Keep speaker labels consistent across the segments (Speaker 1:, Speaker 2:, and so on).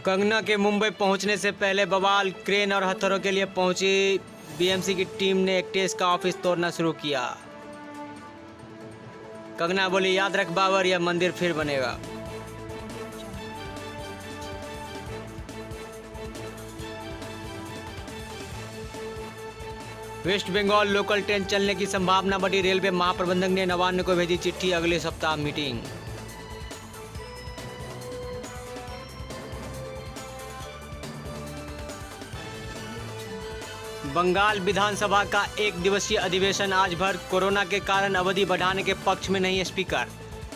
Speaker 1: कंगना के मुंबई पहुंचने से पहले बवाल, क्रेन और हथौड़ों के लिए पहुंची बीएमसी की टीम ने एक्ट्रेस का ऑफिस तोड़ना शुरू किया। कंगना बोली, याद रख बाबर, यह मंदिर फिर बनेगा। वेस्ट बंगाल लोकल ट्रेन चलने की संभावना बढ़ी। रेलवे महाप्रबंधक ने नवान्न को भेजी चिट्ठी, अगले सप्ताह मीटिंग। बंगाल विधानसभा का एक दिवसीय अधिवेशन आज भर। कोरोना के कारण अवधि बढ़ाने के पक्ष में नहीं स्पीकर।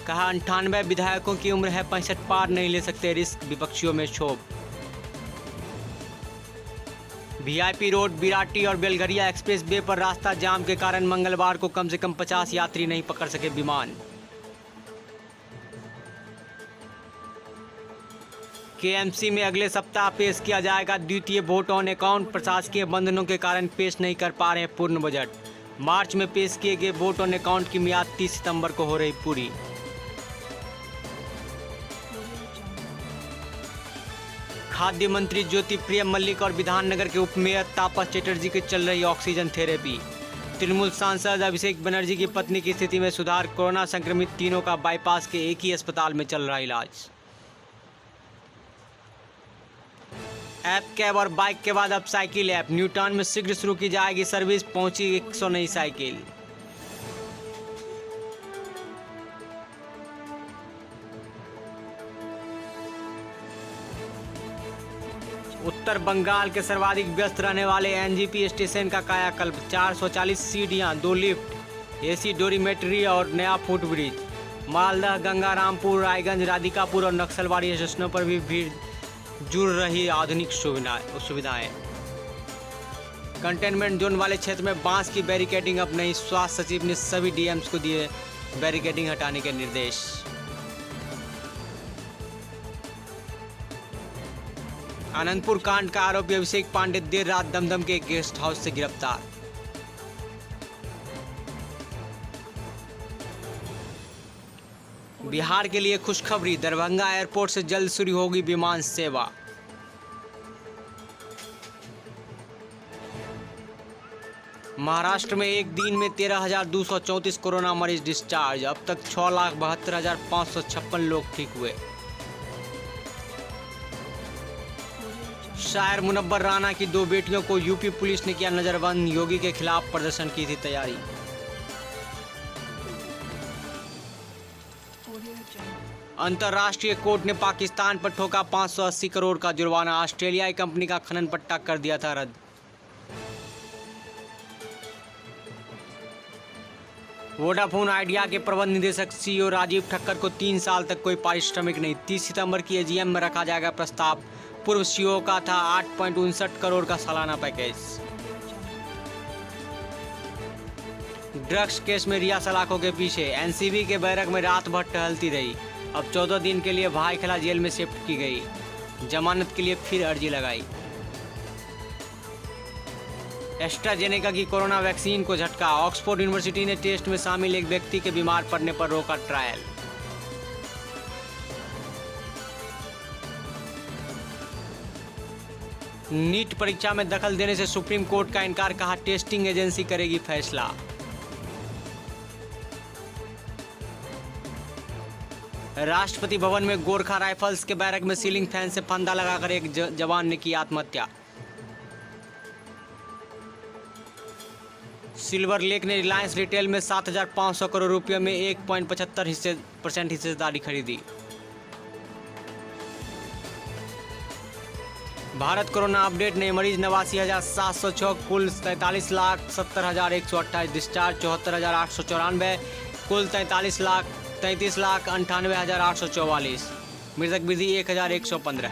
Speaker 1: कहा 98 विधायकों की उम्र है, 65 पार नहीं ले सकते रिस्क, विपक्षियों में क्षोभ। वीआईपी रोड, बिराटी और बेलघरिया एक्सप्रेस वे पर रास्ता जाम के कारण मंगलवार को कम से कम 50 यात्री नहीं पकड़ सके विमान। केएमसी में अगले सप्ताह पेश किया जाएगा द्वितीय वोट ऑन अकाउंट। प्रशासकीय बंधनों के कारण पेश नहीं कर पा रहे हैं पूर्ण बजट। मार्च में पेश किए गए वोट ऑन अकाउंट की मियाद 30 सितंबर को हो रही पूरी। खाद्य मंत्री ज्योतिप्रिय मल्लिक और विधाननगर के उपमेयर तापस चटर्जी की चल रही ऑक्सीजन थेरेपी। तृणमूल सांसद अभिषेक बनर्जी की पत्नी की स्थिति में सुधार। कोरोना संक्रमित तीनों का बाईपास के एक ही अस्पताल में चल रहा इलाज। ऐप, कैब और बाइक के बाद अब साइकिल ऐप। न्यू टाउन में शीघ्र शुरू की जाएगी सर्विस। पहुंची 100 नई साइकिल। उत्तर बंगाल के सर्वाधिक व्यस्त रहने वाले एनजेपी स्टेशन का कायाकल्प। 440 सीढ़ियां, 2 लिफ्ट, एसी डोरीमेट्री और नया फुट ब्रिज। मालदह, गंगारामपुर, रायगंज, राधिकापुर और नक्सलवाड़ी स्टेशनों पर भी भीड़ जुड़ रही आधुनिक सुविधाएं। कंटेनमेंट जोन वाले क्षेत्र में बांस की बैरिकेडिंग अब नहीं। स्वास्थ्य सचिव ने सभी डीएम्स को दिए बैरिकेडिंग हटाने के निर्देश। आनंदपुर कांड का आरोपी अभिषेक पांडे देर रात दमदम के गेस्ट हाउस से गिरफ्तार। बिहार के लिए खुशखबरी, दरभंगा एयरपोर्ट से जल्द शुरू होगी विमान सेवा। महाराष्ट्र में एक दिन में 13,234 कोरोना मरीज डिस्चार्ज। अब तक 6,72,556 लोग ठीक हुए। शायर मुनव्वर राणा की 2 बेटियों को यूपी पुलिस ने किया नजरबंद। योगी के खिलाफ प्रदर्शन की थी तैयारी। अंतर्राष्ट्रीय कोर्ट ने पाकिस्तान पर ठोका 580 करोड़ का जुर्माना। ऑस्ट्रेलियाई कंपनी का खनन पट्टा कर दिया था रद्द। वोडाफोन आइडिया के प्रबंध निदेशक सीईओ राजीव ठक्कर को 3 साल तक कोई पारिश्रमिक नहीं। 30 सितंबर की एजीएम में रखा जाएगा प्रस्ताव। पूर्व सीईओ का था 8.59 करोड़ का सालाना पैकेज। ड्रग्स केस में रिया सलाखों के पीछे। एनसीबी के बैरक में रात भर टहलती रही। अब 14 दिन के लिए भाईखला जेल में शिफ्ट की गई। जमानत के लिए फिर अर्जी लगाई। एस्ट्राजेनेका की कोरोना वैक्सीन को झटका। ऑक्सफोर्ड यूनिवर्सिटी ने टेस्ट में शामिल एक व्यक्ति के बीमार पड़ने पर रोका ट्रायल। नीट परीक्षा में दखल देने से सुप्रीम कोर्ट का इनकार। कहा टेस्टिंग एजेंसी करेगी फैसला। राष्ट्रपति भवन में गोरखा राइफल्स के बैरक में सीलिंग फैन से फंदा लगाकर एक जवान ने की आत्महत्या। सिल्वर लेक ने रिलायंस रिटेल में 7,500 करोड़ रुपये में 1.75% हिस्सेदारी खरीदी। भारत कोरोना अपडेट, नए मरीज 89,706, कुल 43,70,128, डिस्चार्ज 74,894, कुल 33,98,844, मृतक वृद्धि 1,115।